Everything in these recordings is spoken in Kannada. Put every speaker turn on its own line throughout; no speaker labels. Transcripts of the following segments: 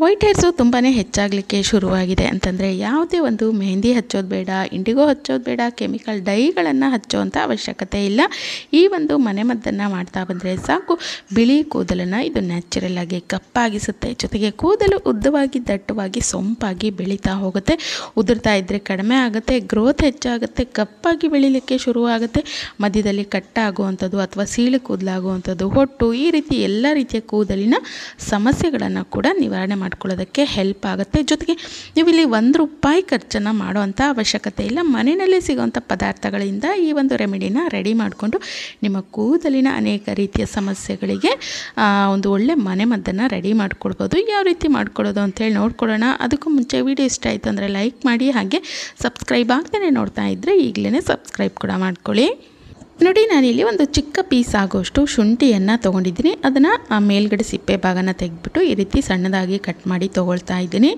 ವೈಟ್ ಹೇರ್ಸು ತುಂಬಾ ಹೆಚ್ಚಾಗಲಿಕ್ಕೆ ಶುರುವಾಗಿದೆ ಅಂತಂದರೆ ಯಾವುದೇ ಒಂದು ಮೆಹಂದಿ ಹಚ್ಚೋದು ಬೇಡ, ಇಂಡಿಗೋ ಹಚ್ಚೋದು ಬೇಡ, ಕೆಮಿಕಲ್ ಡೈಗಳನ್ನು ಹಚ್ಚೋವಂಥ ಅವಶ್ಯಕತೆ ಇಲ್ಲ. ಈ ಒಂದು ಮನೆಮದ್ದನ್ನು ಮಾಡ್ತಾ ಬಂದರೆ ಸಾಕು, ಬಿಳಿ ಕೂದಲನ್ನು ಇದು ನ್ಯಾಚುರಲ್ ಆಗಿ ಕಪ್ಪಾಗಿಸುತ್ತೆ. ಜೊತೆಗೆ ಕೂದಲು ಉದ್ದವಾಗಿ ದಟ್ಟವಾಗಿ ಸೊಂಪಾಗಿ ಬೆಳೀತಾ ಹೋಗುತ್ತೆ. ಉದುರ್ತಾ ಇದ್ದರೆ ಕಡಿಮೆ ಆಗುತ್ತೆ, ಗ್ರೋತ್ ಹೆಚ್ಚಾಗುತ್ತೆ, ಕಪ್ಪಾಗಿ ಬೆಳೀಲಿಕ್ಕೆ ಶುರುವಾಗುತ್ತೆ. ಮಧ್ಯದಲ್ಲಿ ಕಟ್ಟಾಗುವಂಥದ್ದು ಅಥವಾ ಸೀಳು ಕೂದಲಾಗುವಂಥದ್ದು, ಹೊಟ್ಟು, ಈ ರೀತಿ ಎಲ್ಲ ರೀತಿಯ ಕೂದಲಿನ ಸಮಸ್ಯೆಗಳನ್ನು ಕೂಡ ನಿವಾರಣೆ ಮಾಡ್ಕೊಳ್ಳೋದಕ್ಕೆ ಹೆಲ್ಪ್ ಆಗುತ್ತೆ. ಜೊತೆಗೆ ನೀವು ಇಲ್ಲಿ ₹1 ಖರ್ಚನ್ನು ಮಾಡುವಂಥ ಅವಶ್ಯಕತೆ ಇಲ್ಲ. ಮನೆಯಲ್ಲೇ ಸಿಗುವಂಥ ಪದಾರ್ಥಗಳಿಂದ ಈ ಒಂದು ರೆಮಿಡಿನ ರೆಡಿ ಮಾಡಿಕೊಂಡು ನಿಮ್ಮ ಕೂದಲಿನ ಅನೇಕ ರೀತಿಯ ಸಮಸ್ಯೆಗಳಿಗೆ ಒಂದು ಒಳ್ಳೆ ಮನೆಮದ್ದನ್ನು ರೆಡಿ ಮಾಡ್ಕೊಳ್ಬೋದು. ಯಾವ ರೀತಿ ಮಾಡ್ಕೊಳ್ಳೋದು ಅಂತೇಳಿ ನೋಡ್ಕೊಳ್ಳೋಣ. ಅದಕ್ಕೂ ಮುಂಚೆ ವಿಡಿಯೋ ಇಷ್ಟ ಆಯಿತು ಅಂದರೆ ಲೈಕ್ ಮಾಡಿ, ಹಾಗೆ ಸಬ್ಸ್ಕ್ರೈಬ್ ಆಗ್ದೇ ನೋಡ್ತಾ ಇದ್ದರೆ ಈಗಲೇ ಸಬ್ಸ್ಕ್ರೈಬ್ ಕೂಡ ಮಾಡ್ಕೊಳ್ಳಿ. ನೋಡಿ, ನಾನಿಲ್ಲಿ ಒಂದು ಚಿಕ್ಕ ಪೀಸ್ ಆಗೋಷ್ಟು ಶುಂಠಿಯನ್ನು ತೊಗೊಂಡಿದ್ದೀನಿ. ಅದನ್ನು ಮೇಲ್ಗಡೆ ಸಿಪ್ಪೆ ಭಾಗನ ತೆಗೆದ್ಬಿಟ್ಟು ಈ ರೀತಿ ಸಣ್ಣದಾಗಿ ಕಟ್ ಮಾಡಿ ತೊಗೊಳ್ತಾ ಇದ್ದೀನಿ.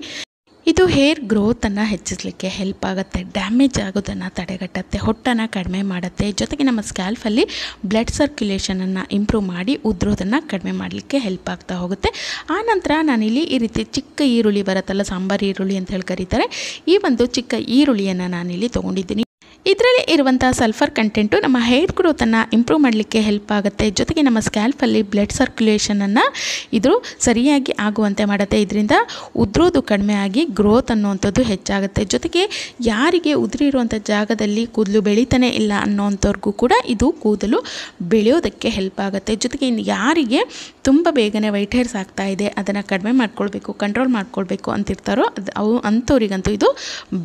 ಇದು ಹೇರ್ ಗ್ರೋತನ್ನು ಹೆಚ್ಚಿಸಲಿಕ್ಕೆ ಹೆಲ್ಪ್ ಆಗುತ್ತೆ, ಡ್ಯಾಮೇಜ್ ಆಗೋದನ್ನು ತಡೆಗಟ್ಟುತ್ತೆ, ಹೊಟ್ಟನ್ನು ಕಡಿಮೆ ಮಾಡುತ್ತೆ. ಜೊತೆಗೆ ನಮ್ಮ ಸ್ಕ್ಯಾಲ್ಫಲ್ಲಿ ಬ್ಲಡ್ ಸರ್ಕ್ಯುಲೇಷನನ್ನು ಇಂಪ್ರೂವ್ ಮಾಡಿ ಉದುರೋದನ್ನು ಕಡಿಮೆ ಮಾಡಲಿಕ್ಕೆ ಹೆಲ್ಪ್ ಆಗ್ತಾ ಹೋಗುತ್ತೆ. ಆನಂತರ ನಾನಿಲ್ಲಿ ಈ ರೀತಿ ಚಿಕ್ಕ ಈರುಳ್ಳಿ ಬರುತ್ತಲ್ಲ, ಸಾಂಬಾರು ಈರುಳ್ಳಿ ಅಂತ ಹೇಳಿ ಕರೀತಾರೆ, ಈ ಒಂದು ಚಿಕ್ಕ ಈರುಳ್ಳಿಯನ್ನು ನಾನಿಲ್ಲಿ ತೊಗೊಂಡಿದ್ದೀನಿ. ಇದರಲ್ಲಿ ಇರುವಂಥ ಸಲ್ಫರ್ ಕಂಟೆಂಟು ನಮ್ಮ ಹೇರ್ ಗ್ರೋತನ್ನು ಇಂಪ್ರೂವ್ ಮಾಡಲಿಕ್ಕೆ ಹೆಲ್ಪ್ ಆಗುತ್ತೆ. ಜೊತೆಗೆ ನಮ್ಮ ಸ್ಕ್ಯಾಲ್ಫಲ್ಲಿ ಬ್ಲಡ್ ಸರ್ಕ್ಯುಲೇಷನನ್ನು ಇದು ಸರಿಯಾಗಿ ಆಗುವಂತೆ ಮಾಡುತ್ತೆ. ಇದರಿಂದ ಉದುರೋದು ಕಡಿಮೆ ಆಗಿ ಗ್ರೋತ್ ಅನ್ನುವಂಥದ್ದು ಹೆಚ್ಚಾಗುತ್ತೆ. ಜೊತೆಗೆ ಯಾರಿಗೆ ಉದುರಿರುವಂಥ ಜಾಗದಲ್ಲಿ ಕೂದಲು ಬೆಳೀತಾನೆ ಇಲ್ಲ ಅನ್ನೋವಂಥವ್ರಿಗೂ ಕೂಡ ಇದು ಕೂದಲು ಬೆಳೆಯೋದಕ್ಕೆ ಹೆಲ್ಪ್ ಆಗುತ್ತೆ. ಜೊತೆಗೆ ಯಾರಿಗೆ ತುಂಬ ಬೇಗನೆ ವೈಟ್ ಹೇರ್ಸ್ ಆಗ್ತಾ ಇದೆ, ಅದನ್ನು ಕಡಿಮೆ ಮಾಡ್ಕೊಳ್ಬೇಕು, ಕಂಟ್ರೋಲ್ ಮಾಡ್ಕೊಳ್ಬೇಕು ಅಂತಿರ್ತಾರೋ ಅಂಥವ್ರಿಗಂತೂ ಇದು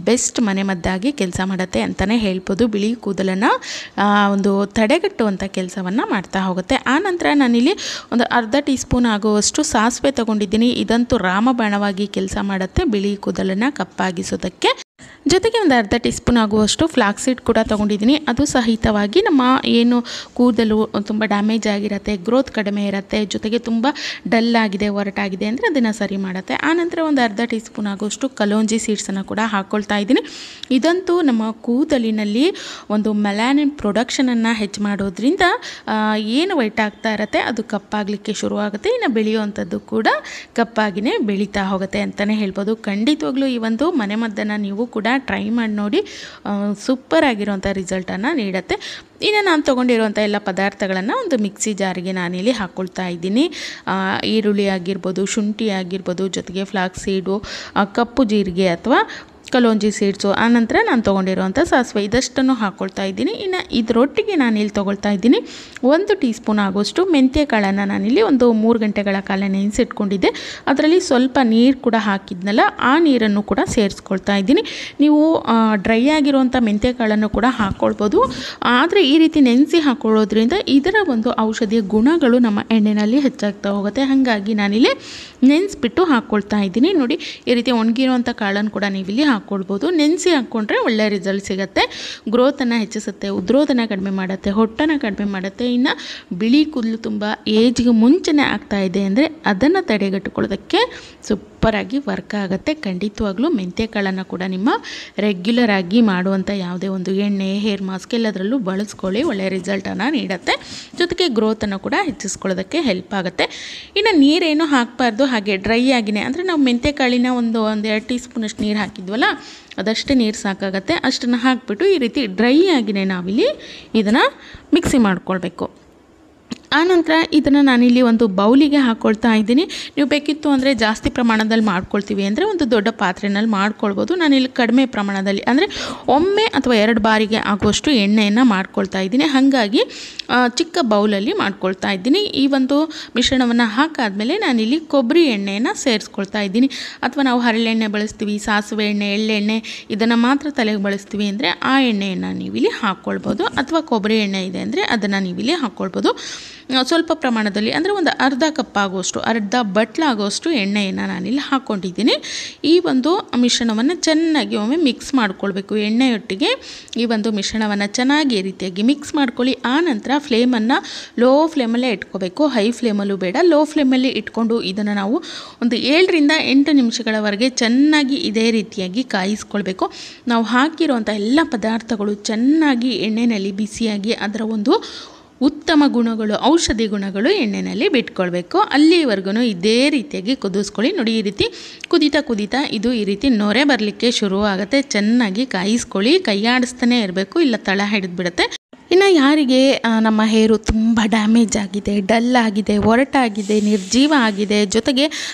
ಬೆಸ್ಟ್ ಮನೆಮದ್ದಾಗಿ ಕೆಲಸ ಮಾಡುತ್ತೆ ಅಂತಲೇ ಹೇಳ್ಬೋದು. ಬಿಳಿ ಕೂದಲನ್ನು ಒಂದು ತಡೆಗಟ್ಟುವಂಥ ಕೆಲಸವನ್ನು ಮಾಡ್ತಾ ಹೋಗುತ್ತೆ. ಆನಂತರ ನಾನಿಲ್ಲಿ ಒಂದು ಅರ್ಧ ಟೀ ಸ್ಪೂನ್ ಆಗುವಷ್ಟು ಸಾಸಿವೆ ತಗೊಂಡಿದ್ದೀನಿ. ಇದಂತೂ ರಾಮಬಾಣವಾಗಿ ಕೆಲಸ ಮಾಡುತ್ತೆ ಬಿಳಿ ಕೂದಲನ್ನು ಕಪ್ಪಾಗಿಸೋದಕ್ಕೆ. ಜೊತೆಗೆ ಒಂದು ಅರ್ಧ ಟೀ ಸ್ಪೂನ್ ಆಗುವಷ್ಟು ಫ್ಲಾಕ್ಸ್ ಸೀಡ್ ಕೂಡ ತೊಗೊಂಡಿದ್ದೀನಿ. ಅದು ಸಹಿತವಾಗಿ ನಮ್ಮ ಏನು ಕೂದಲು ತುಂಬ ಡ್ಯಾಮೇಜ್ ಆಗಿರುತ್ತೆ, ಗ್ರೋತ್ ಕಡಿಮೆ ಇರುತ್ತೆ, ಜೊತೆಗೆ ತುಂಬ ಡಲ್ ಆಗಿದೆ, ಒರಟಾಗಿದೆ ಅಂದರೆ ಅದನ್ನು ಸರಿ ಮಾಡುತ್ತೆ. ಆನಂತರ ಒಂದು ಅರ್ಧ ಟೀ ಸ್ಪೂನ್ ಆಗುವಷ್ಟು ಕಲೋಂಜಿ ಸೀಡ್ಸನ್ನು ಕೂಡ ಹಾಕ್ಕೊಳ್ತಾ ಇದ್ದೀನಿ. ಇದಂತೂ ನಮ್ಮ ಕೂದಲಿನಲ್ಲಿ ಒಂದು ಮೆಲಾನಿನ್ ಪ್ರೊಡಕ್ಷನನ್ನು ಹೆಚ್ಚು ಮಾಡೋದ್ರಿಂದ ಏನು ವೈಟ್ ಆಗ್ತಾ ಇರುತ್ತೆ ಅದು ಕಪ್ಪಾಗಲಿಕ್ಕೆ ಶುರುವಾಗುತ್ತೆ. ಇನ್ನು ಬೆಳೆಯುವಂಥದ್ದು ಕೂಡ ಕಪ್ಪಾಗಿಯೇ ಬೆಳೀತಾ ಹೋಗುತ್ತೆ ಅಂತಲೇ ಹೇಳ್ಬೋದು. ಖಂಡಿತವಾಗ್ಲೂ ಈ ಒಂದು ಮನೆಮದ್ದನ್ನು ನೀವು ಕೂಡ ಟ್ರೈ ಮಾಡಿ ನೋಡಿ, ಸೂಪರ್ ಆಗಿರುವಂಥ ರಿಸಲ್ಟನ್ನು ನೀಡುತ್ತೆ. ಇನ್ನು ನಾನು ತೊಗೊಂಡಿರುವಂಥ ಎಲ್ಲ ಪದಾರ್ಥಗಳನ್ನು ಒಂದು ಮಿಕ್ಸಿ ಜಾರಿಗೆ ನಾನಿಲ್ಲಿ ಹಾಕ್ಕೊಳ್ತಾ ಇದ್ದೀನಿ. ಈರುಳ್ಳಿ ಆಗಿರ್ಬೋದು, ಶುಂಠಿ ಆಗಿರ್ಬೋದು, ಜೊತೆಗೆ ಫ್ಲಾಕ್ಸ್ ಸೀಡು, ಕಪ್ಪು ಜೀರಿಗೆ ಅಥವಾ ಕಲೋಂಜಿ ಸೀಡ್ಸು, ಆನಂತರ ನಾನು ತೊಗೊಂಡಿರುವಂಥ ಸಾಸಿವೆ, ಇದಷ್ಟನ್ನು ಹಾಕ್ಕೊಳ್ತಾ ಇದ್ದೀನಿ. ಇನ್ನು ಇದರೊಟ್ಟಿಗೆ ನಾನಿಲ್ಲಿ ತೊಗೊಳ್ತಾ ಇದ್ದೀನಿ 1 ಟೀ ಸ್ಪೂನ್ ಆಗೋಷ್ಟು ಮೆಂತ್ಯ ಕಾಳನ್ನು ನಾನಿಲ್ಲಿ ಒಂದು 3 ಗಂಟೆಗಳ ಕಾಲ ನೆನೆಸಿಟ್ಕೊಂಡಿದ್ದೆ. ಅದರಲ್ಲಿ ಸ್ವಲ್ಪ ನೀರು ಕೂಡ ಹಾಕಿದ್ನಲ್ಲ, ಆ ನೀರನ್ನು ಕೂಡ ಸೇರಿಸ್ಕೊಳ್ತಾ ಇದ್ದೀನಿ. ನೀವು ಡ್ರೈ ಆಗಿರುವಂಥ ಮೆಂತ್ಯ ಕಾಳನ್ನು ಕೂಡ ಹಾಕ್ಕೊಳ್ಬೋದು. ಆದರೆ ಈ ರೀತಿ ನೆನೆಸಿ ಹಾಕ್ಕೊಳ್ಳೋದ್ರಿಂದ ಇದರ ಒಂದು ಔಷಧಿಯ ಗುಣಗಳು ನಮ್ಮ ಎಣ್ಣೆಯಲ್ಲಿ ಹೆಚ್ಚಾಗ್ತಾ ಹೋಗುತ್ತೆ. ಹಾಗಾಗಿ ನಾನಿಲ್ಲಿ ನೆನೆಸ್ಬಿಟ್ಟು ಹಾಕ್ಕೊಳ್ತಾ ಇದ್ದೀನಿ. ನೋಡಿ, ಈ ರೀತಿ ಒಣಗಿರುವಂಥ ಕಾಳನ್ನು ಕೂಡ ನೀವಿಲ್ಲಿ ಹಾಕ್ಕೊಳ್ಬೋದು. ನೆನೆಸಿ ಹಾಕ್ಕೊಂಡ್ರೆ ಒಳ್ಳೆಯ ರಿಸಲ್ಟ್ ಸಿಗುತ್ತೆ. ಗ್ರೋತನ್ನು ಹೆಚ್ಚಿಸುತ್ತೆ, ಉದುರೋದನ್ನು ಕಡಿಮೆ ಮಾಡುತ್ತೆ, ಹೊಟ್ಟನ್ನು ಕಡಿಮೆ ಮಾಡುತ್ತೆ. ಇನ್ನು ಬಿಳಿ ಕೂದಲು ತುಂಬ ಏಜ್ಗೆ ಮುಂಚೆನೇ ಆಗ್ತಾ ಇದೆ ಅಂದರೆ ಅದನ್ನು ತಡೆಗಟ್ಟಿಕೊಳ್ಳೋದಕ್ಕೆ ಸೂಪರಾಗಿ ವರ್ಕ್ ಆಗುತ್ತೆ. ಖಂಡಿತವಾಗ್ಲೂ ಮೆಂತ್ಯ ಕಾಳನ್ನು ಕೂಡ ನಿಮ್ಮ ರೆಗ್ಯುಲರ್ ಆಗಿ ಮಾಡುವಂಥ ಯಾವುದೇ ಒಂದು ಎಣ್ಣೆ, ಹೇರ್ ಮಾಸ್ಕ್ ಎಲ್ಲದರಲ್ಲೂ ಬಳಸ್ಕೊಳ್ಳಿ, ಒಳ್ಳೆಯ ರಿಸಲ್ಟನ್ನು ನೀಡುತ್ತೆ. ಜೊತೆಗೆ ಗ್ರೋತನ್ನು ಕೂಡ ಹೆಚ್ಚಿಸ್ಕೊಳ್ಳೋದಕ್ಕೆ ಹೆಲ್ಪ್ ಆಗುತ್ತೆ. ಇನ್ನು ನೀರೇನು ಹಾಕಬಾರ್ದು, ಹಾಗೆ ಡ್ರೈ ಆಗಿನೇ, ಅಂದರೆ ನಾವು ಮೆಂತ್ಯ ಕಾಳಿನ ಒಂದು 2 ಟೀ ಸ್ಪೂನಷ್ಟು ನೀರು ಹಾಕಿದ್ವಲ್ಲ, ಅದಷ್ಟೇ ನೀರು ಸಾಕಾಗತ್ತೆ. ಅಷ್ಟನ್ನು ಹಾಕಿಬಿಟ್ಟು ಈ ರೀತಿ ಡ್ರೈ ಆಗಿನೇ ನಾವಿಲ್ಲಿ ಇದನ್ನು ಮಿಕ್ಸಿ ಮಾಡ್ಕೊಳ್ಬೇಕು. ಆನಂತರ ಇದನ್ನು ನಾನಿಲ್ಲಿ ಒಂದು ಬೌಲಿಗೆ ಹಾಕ್ಕೊಳ್ತಾ ಇದ್ದೀನಿ. ನೀವು ಬೇಕಿತ್ತು ಅಂದರೆ ಜಾಸ್ತಿ ಪ್ರಮಾಣದಲ್ಲಿ ಮಾಡ್ಕೊಳ್ತೀವಿ ಅಂದರೆ ಒಂದು ದೊಡ್ಡ ಪಾತ್ರೆಯಲ್ಲಿ ಮಾಡ್ಕೊಳ್ಬೋದು. ನಾನಿಲ್ಲಿ ಕಡಿಮೆ ಪ್ರಮಾಣದಲ್ಲಿ ಅಂದರೆ ಒಮ್ಮೆ ಅಥವಾ 2 ಬಾರಿಗೆ ಆಗುವಷ್ಟು ಎಣ್ಣೆಯನ್ನು ಮಾಡ್ಕೊಳ್ತಾ ಇದ್ದೀನಿ. ಹಾಗಾಗಿ ಚಿಕ್ಕ ಬೌಲಲ್ಲಿ ಮಾಡ್ಕೊಳ್ತಾ ಇದ್ದೀನಿ. ಈ ಒಂದು ಮಿಶ್ರಣವನ್ನು ಹಾಕಾದ್ಮೇಲೆ ನಾನಿಲ್ಲಿ ಕೊಬ್ಬರಿ ಎಣ್ಣೆಯನ್ನು ಸೇರಿಸ್ಕೊಳ್ತಾ ಇದ್ದೀನಿ. ಅಥವಾ ನಾವು ಹರಳೆಣ್ಣೆ ಬಳಸ್ತೀವಿ, ಸಾಸಿವೆ ಎಣ್ಣೆ, ಎಳ್ಳೆಣ್ಣೆ, ಇದನ್ನು ಮಾತ್ರ ತಲೆಗೆ ಬಳಸ್ತೀವಿ ಅಂದರೆ ಆ ಎಣ್ಣೆಯನ್ನು ನೀವಿಲ್ಲಿ ಹಾಕ್ಕೊಳ್ಬೋದು. ಅಥವಾ ಕೊಬ್ಬರಿ ಎಣ್ಣೆ ಇದೆ ಅಂದರೆ ಅದನ್ನು ನೀವಿಲ್ಲಿ ಹಾಕ್ಕೊಳ್ಬೋದು. ಸ್ವಲ್ಪ ಪ್ರಮಾಣದಲ್ಲಿ ಅಂದರೆ ಒಂದು ಅರ್ಧ ಕಪ್ ಆಗುವಷ್ಟು, ಅರ್ಧ ಬಟ್ಲಾಗುವಷ್ಟು ಎಣ್ಣೆಯನ್ನು ನಾನಿಲ್ಲಿ ಹಾಕ್ಕೊಂಡಿದ್ದೀನಿ. ಈ ಒಂದು ಮಿಶ್ರಣವನ್ನು ಚೆನ್ನಾಗಿ ಒಮ್ಮೆ ಮಿಕ್ಸ್ ಮಾಡ್ಕೊಳ್ಬೇಕು. ಎಣ್ಣೆಯೊಟ್ಟಿಗೆ ಈ ಒಂದು ಮಿಶ್ರಣವನ್ನು ಚೆನ್ನಾಗಿ ಈ ರೀತಿಯಾಗಿ ಮಿಕ್ಸ್ ಮಾಡ್ಕೊಳ್ಳಿ. ಆನಂತರ ಫ್ಲೇಮನ್ನು ಲೋ ಫ್ಲೇಮಲ್ಲೇ ಇಟ್ಕೋಬೇಕು, ಹೈ ಫ್ಲೇಮಲ್ಲೂ ಬೇಡ. ಲೋ ಫ್ಲೇಮಲ್ಲಿ ಇಟ್ಕೊಂಡು ಇದನ್ನು ನಾವು ಒಂದು 7 ರಿಂದ 8 ನಿಮಿಷಗಳವರೆಗೆ ಚೆನ್ನಾಗಿ ಇದೇ ರೀತಿಯಾಗಿ ಕಾಯಿಸ್ಕೊಳ್ಬೇಕು. ನಾವು ಹಾಕಿರುವಂಥ ಎಲ್ಲ ಪದಾರ್ಥಗಳು ಚೆನ್ನಾಗಿ ಎಣ್ಣೆಯಲ್ಲಿ ಬಿಸಿಯಾಗಿ ಅದರ ಒಂದು ಉತ್ತಮ ಗುಣಗಳು, ಔಷಧಿ ಗುಣಗಳು ಎಣ್ಣೆಯಲ್ಲಿ ಬಿಟ್ಕೊಳ್ಬೇಕು. ಅಲ್ಲಿವರೆಗೂ ಇದೇ ರೀತಿಯಾಗಿ ಕುದಿಸ್ಕೊಳ್ಳಿ. ನೋಡಿ, ಈ ರೀತಿ ಕುದೀತಾ ಇದು ಈ ರೀತಿ ನೊರೆ ಬರಲಿಕ್ಕೆ ಶುರುವಾಗುತ್ತೆ. ಚೆನ್ನಾಗಿ ಕಾಯಿಸ್ಕೊಳ್ಳಿ, ಕೈಯಾಡಿಸ್ತಾನೆ ಇರಬೇಕು, ಇಲ್ಲ ತಳ ಹಿಡಿದ್ಬಿಡುತ್ತೆ. ಇನ್ನು ಯಾರಿಗೆ ನಮ್ಮ ಹೇರು ತುಂಬ ಡ್ಯಾಮೇಜ್ ಆಗಿದೆ, ಡಲ್ ಆಗಿದೆ, ಒರಟಾಗಿದೆ, ನಿರ್ಜೀವ ಆಗಿದೆ, ಜೊತೆಗೆ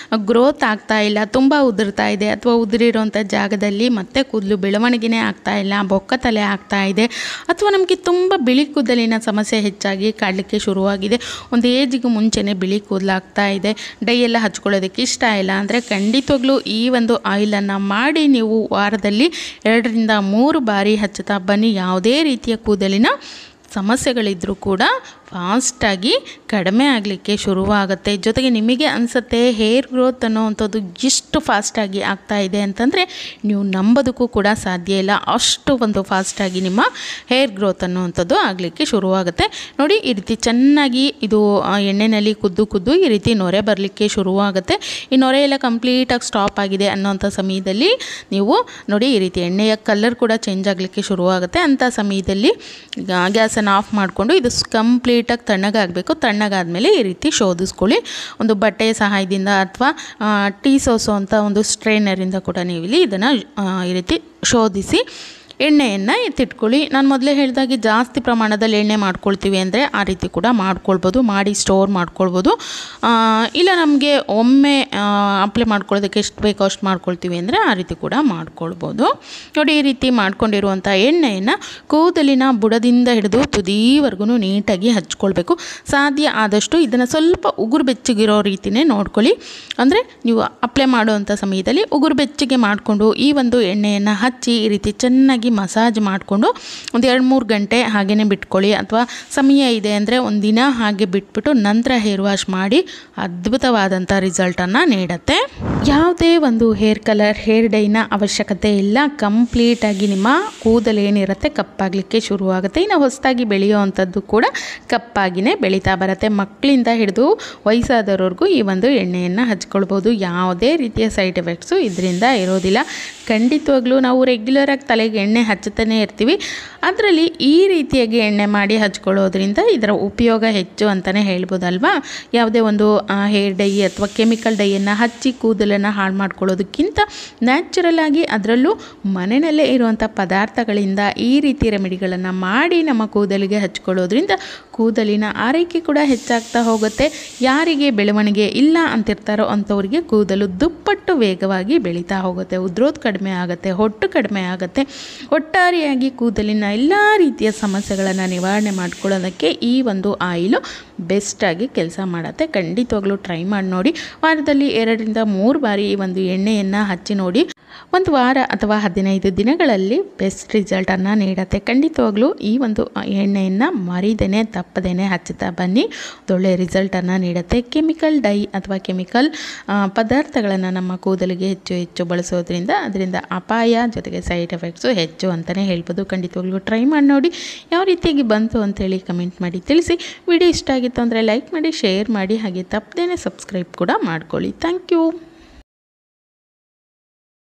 ಗ್ರೋತ್ ಆಗ್ತಾ ಇಲ್ಲ, ತುಂಬ ಉದುರ್ತಾ ಇದೆ, ಅಥವಾ ಉದುರಿರೋಂಥ ಜಾಗದಲ್ಲಿ ಮತ್ತೆ ಕೂದಲು ಬೆಳವಣಿಗೆನೇ ಆಗ್ತಾ ಇಲ್ಲ, ಬೊಕ್ಕ ತಲೆ ಆಗ್ತಾ ಇದೆ, ಅಥವಾ ನಮಗೆ ತುಂಬ ಬಿಳಿ ಕೂದಲಿನ ಸಮಸ್ಯೆ ಹೆಚ್ಚಾಗಿ ಕಾಡಲಿಕ್ಕೆ ಶುರುವಾಗಿದೆ, ಒಂದು ಏಜಿಗೂ ಮುಂಚೆನೇ ಬಿಳಿ ಕೂದಲಾಗ್ತಾ ಇದೆ, ಡೈ ಎಲ್ಲ ಹಚ್ಕೊಳ್ಳೋದಕ್ಕೆ ಇಷ್ಟ ಇಲ್ಲ ಅಂದರೆ ಖಂಡಿತವಾಗ್ಲೂ ಈ ಒಂದು ಆಯಿಲನ್ನು ಮಾಡಿ ನೀವು ವಾರದಲ್ಲಿ 2ರಿಂದ 3 ಬಾರಿ ಹಚ್ಚುತ್ತಾ ಬನ್ನಿ. ಯಾವುದೇ ರೀತಿಯ ಕೂದಲಿನ ಸಮಸ್ಯೆಗಳಿದ್ದರೂ ಕೂಡ ಫಾಸ್ಟಾಗಿ ಕಡಿಮೆ ಆಗಲಿಕ್ಕೆ ಶುರುವಾಗುತ್ತೆ. ಜೊತೆಗೆ ನಿಮಗೆ ಅನಿಸುತ್ತೆ ಹೇರ್ ಗ್ರೋತ್ ಅನ್ನೋವಂಥದ್ದು ಎಷ್ಟು ಫಾಸ್ಟಾಗಿ ಆಗ್ತಾ ಇದೆ ಅಂತಂದರೆ ನೀವು ನಂಬೋದಕ್ಕೂ ಕೂಡ ಸಾಧ್ಯ ಇಲ್ಲ, ಅಷ್ಟು ಒಂದು ಫಾಸ್ಟಾಗಿ ನಿಮ್ಮ ಹೇರ್ ಗ್ರೋತ್ ಅನ್ನೋವಂಥದ್ದು ಆಗಲಿಕ್ಕೆ ಶುರುವಾಗುತ್ತೆ. ನೋಡಿ, ಈ ರೀತಿ ಚೆನ್ನಾಗಿ ಇದು ಎಣ್ಣೆಯಲ್ಲಿ ಕುದ್ದು ಈ ರೀತಿ ನೊರೆ ಬರಲಿಕ್ಕೆ ಶುರುವಾಗುತ್ತೆ. ಈ ನೊರೆ ಎಲ್ಲ ಕಂಪ್ಲೀಟಾಗಿ ಸ್ಟಾಪ್ ಆಗಿದೆ ಅನ್ನೋಂಥ ಸಮಯದಲ್ಲಿ ನೀವು ನೋಡಿ, ಈ ರೀತಿ ಎಣ್ಣೆಯ ಕಲರ್ ಕೂಡ ಚೇಂಜ್ ಆಗಲಿಕ್ಕೆ ಶುರುವಾಗುತ್ತೆ. ಅಂಥ ಸಮಯದಲ್ಲಿ ಗ್ಯಾಸನ್ನು ಆಫ್ ಮಾಡಿಕೊಂಡು ಇದು ಕಂಪ್ಲೀಟಾಗಿ ತಣ್ಣಗಾಗಬೇಕು. ತಣ್ಣಗಾದ್ಮೇಲೆ ಈ ರೀತಿ ಶೋಧಿಸ್ಕೊಳ್ಳಿ. ಒಂದು ಬಟ್ಟೆಯ ಸಹಾಯದಿಂದ ಅಥವಾ ಟೀ ಸೋಸೋ ಅಂತ ಒಂದು ಸ್ಟ್ರೈನರಿಂದ ಕೂಡ ನೀವು ಇಲ್ಲಿ ಇದನ್ನು ಈ ರೀತಿ ಶೋಧಿಸಿ ಎಣ್ಣೆಯನ್ನು ಎತ್ತಿಟ್ಕೊಳ್ಳಿ. ನಾನು ಮೊದಲೇ ಹೇಳಿದಾಗೆ ಜಾಸ್ತಿ ಪ್ರಮಾಣದಲ್ಲಿ ಎಣ್ಣೆ ಮಾಡ್ಕೊಳ್ತೀವಿ ಅಂದರೆ ಆ ರೀತಿ ಕೂಡ ಮಾಡ್ಕೊಳ್ಬೋದು, ಮಾಡಿ ಸ್ಟೋರ್ ಮಾಡ್ಕೊಳ್ಬೋದು. ಇಲ್ಲ ನಮಗೆ ಒಮ್ಮೆ ಅಪ್ಲೈ ಮಾಡ್ಕೊಳ್ಳೋದಕ್ಕೆ ಎಷ್ಟು ಬೇಕೋ ಅಷ್ಟು ಮಾಡ್ಕೊಳ್ತೀವಿ ಅಂದರೆ ಆ ರೀತಿ ಕೂಡ ಮಾಡ್ಕೊಳ್ಬೋದು. ನೋಡಿ, ಈ ರೀತಿ ಮಾಡ್ಕೊಂಡಿರುವಂಥ ಎಣ್ಣೆಯನ್ನು ಕೂದಲಿನ ಬುಡದಿಂದ ಹಿಡಿದು ತುದಿವರೆಗೂ ನೀಟಾಗಿ ಹಚ್ಕೊಳ್ಬೇಕು. ಸಾಧ್ಯ ಆದಷ್ಟು ಇದನ್ನು ಸ್ವಲ್ಪ ಉಗುರು ಬೆಚ್ಚಗಿರೋ ರೀತಿಯೇ ನೋಡ್ಕೊಳ್ಳಿ. ಅಂದರೆ ನೀವು ಅಪ್ಲೈ ಮಾಡುವಂಥ ಸಮಯದಲ್ಲಿ ಉಗುರು ಬೆಚ್ಚಗೆ ಮಾಡಿಕೊಂಡು ಈ ಒಂದು ಎಣ್ಣೆಯನ್ನು ಹಚ್ಚಿ ಈ ರೀತಿ ಚೆನ್ನಾಗಿ ಮಸಾಜ್ ಮಾಡಿಕೊಂಡು ಒಂದು 2-3 ಗಂಟೆ ಹಾಗೇ ಬಿಟ್ಕೊಳ್ಳಿ. ಅಥವಾ ಸಮಯ ಇದೆ ಅಂದರೆ ಒಂದಿನ ಹಾಗೆ ಬಿಟ್ಬಿಟ್ಟು ನಂತರ ಹೇರ್ ವಾಶ್ ಮಾಡಿ ಅದ್ಭುತವಾದಂಥ ರಿಸಲ್ಟನ್ನು ನೀಡುತ್ತೆ. ಯಾವುದೇ ಒಂದು ಹೇರ್ ಕಲರ್, ಹೇರ್ ಡೈನ ಅವಶ್ಯಕತೆ ಇಲ್ಲ. ಕಂಪ್ಲೀಟಾಗಿ ನಿಮ್ಮ ಕೂದಲು ಏನಿರುತ್ತೆ ಕಪ್ಪಾಗಲಿಕ್ಕೆ ಶುರುವಾಗುತ್ತೆ. ಇನ್ನು ಹೊಸದಾಗಿ ಬೆಳೆಯುವಂಥದ್ದು ಕೂಡ ಕಪ್ಪಾಗಿಯೇ ಬೆಳೀತಾ ಬರುತ್ತೆ. ಮಕ್ಕಳಿಂದ ಹಿಡಿದು ವಯಸ್ಸಾದವ್ರಿಗೂ ಈ ಒಂದು ಎಣ್ಣೆಯನ್ನು ಹಚ್ಕೊಳ್ಬೋದು. ಯಾವುದೇ ರೀತಿಯ ಸೈಡ್ ಎಫೆಕ್ಟ್ಸು ಇದರಿಂದ ಇರೋದಿಲ್ಲ. ಖಂಡಿತವಾಗ್ಲೂ ನಾವು ರೆಗ್ಯುಲರಾಗಿ ತಲೆಗೆ ಎಣ್ಣೆ ಹಚ್ಚುತ್ತಾನೆ ಇರ್ತೀವಿ. ಅದರಲ್ಲಿ ಈ ರೀತಿಯಾಗಿ ಎಣ್ಣೆ ಮಾಡಿ ಹಚ್ಕೊಳ್ಳೋದ್ರಿಂದ ಇದರ ಉಪಯೋಗ ಹೆಚ್ಚು ಅಂತಲೇ ಹೇಳ್ಬೋದಲ್ವಾ. ಯಾವುದೇ ಒಂದು ಹೇರ್ ಡೈ ಅಥವಾ ಕೆಮಿಕಲ್ ಡೈಯನ್ನು ಹಚ್ಚಿ ಕೂದಲನ್ನು ಹಾಳು ಮಾಡ್ಕೊಳ್ಳೋದಕ್ಕಿಂತ ನ್ಯಾಚುರಲ್ ಆಗಿ ಅದರಲ್ಲೂ ಮನೆಯಲ್ಲೇ ಇರುವಂಥ ಪದಾರ್ಥಗಳಿಂದ ಈ ರೀತಿ ರೆಮಿಡಿಗಳನ್ನು ಮಾಡಿ ನಮ್ಮ ಕೂದಲಿಗೆ ಹಚ್ಕೊಳ್ಳೋದ್ರಿಂದ ಕೂದಲಿನ ಆರೈಕೆ ಕೂಡ ಹೆಚ್ಚಾಗ್ತಾ ಹೋಗುತ್ತೆ. ಯಾರಿಗೆ ಬೆಳವಣಿಗೆ ಇಲ್ಲ ಅಂತಿರ್ತಾರೋ ಅಂಥವ್ರಿಗೆ ಕೂದಲು ದುಪ್ಪಟ್ಟು ವೇಗವಾಗಿ ಬೆಳೀತಾ ಹೋಗುತ್ತೆ, ಉದ್ರೋದು ಕಡಿಮೆ ಆಗುತ್ತೆ, ಹೊಟ್ಟು ಕಡಿಮೆ ಆಗುತ್ತೆ. ಒಟ್ಟಾರೆಯಾಗಿ ಕೂದಲಿನ ಎಲ್ಲ ರೀತಿಯ ಸಮಸ್ಯೆಗಳನ್ನು ನಿವಾರಣೆ ಮಾಡ್ಕೊಳ್ಳೋದಕ್ಕೆ ಈ ಒಂದು ಆಯಿಲು ಬೆಸ್ಟಾಗಿ ಕೆಲಸ ಮಾಡುತ್ತೆ. ಖಂಡಿತವಾಗ್ಲೂ ಟ್ರೈ ಮಾಡಿ ನೋಡಿ. ವಾರದಲ್ಲಿ 2ರಿಂದ 3 ಬಾರಿ ಈ ಒಂದು ಎಣ್ಣೆಯನ್ನು ಹಚ್ಚಿ ನೋಡಿ. ಒಂದು ವಾರ ಅಥವಾ 15 ದಿನಗಳಲ್ಲಿ ಬೆಸ್ಟ್ ರಿಸಲ್ಟನ್ನು ನೀಡುತ್ತೆ. ಖಂಡಿತವಾಗ್ಲೂ ಈ ಒಂದು ಎಣ್ಣೆಯನ್ನು ಮರಿದೇನೆ ತಪ್ಪದೇನೆ ಹಚ್ಚುತ್ತಾ ಬನ್ನಿ, ಒಳ್ಳೆಯ ರಿಸಲ್ಟನ್ನು ನೀಡುತ್ತೆ. ಕೆಮಿಕಲ್ ಡೈ ಅಥವಾ ಕೆಮಿಕಲ್ ಪದಾರ್ಥಗಳನ್ನು ನಮ್ಮ ಕೂದಲಿಗೆ ಹೆಚ್ಚು ಬಳಸೋದ್ರಿಂದ ಅದರಿಂದ ಅಪಾಯ, ಜೊತೆಗೆ ಸೈಡ್ ಎಫೆಕ್ಟ್ಸು ಹೆಚ್ಚು ಅಂತಲೇ ಹೇಳ್ಬೋದು. ಖಂಡಿತವಾಗ್ಲೂ ಟ್ರೈ ಮಾಡಿ ನೋಡಿ. ಯಾವ ರೀತಿಯಾಗಿ ಬಂತು ಅಂತೇಳಿ ಕಮೆಂಟ್ ಮಾಡಿ ತಿಳಿಸಿ. ವಿಡಿಯೋ ಇಷ್ಟ ಆಗಿತ್ತು ಅಂದರೆ ಲೈಕ್ ಮಾಡಿ, ಶೇರ್ ಮಾಡಿ, ಹಾಗೆ ತಪ್ಪದೇನೆ ಸಬ್ಸ್ಕ್ರೈಬ್ ಕೂಡ ಮಾಡ್ಕೊಳ್ಳಿ. Thank you.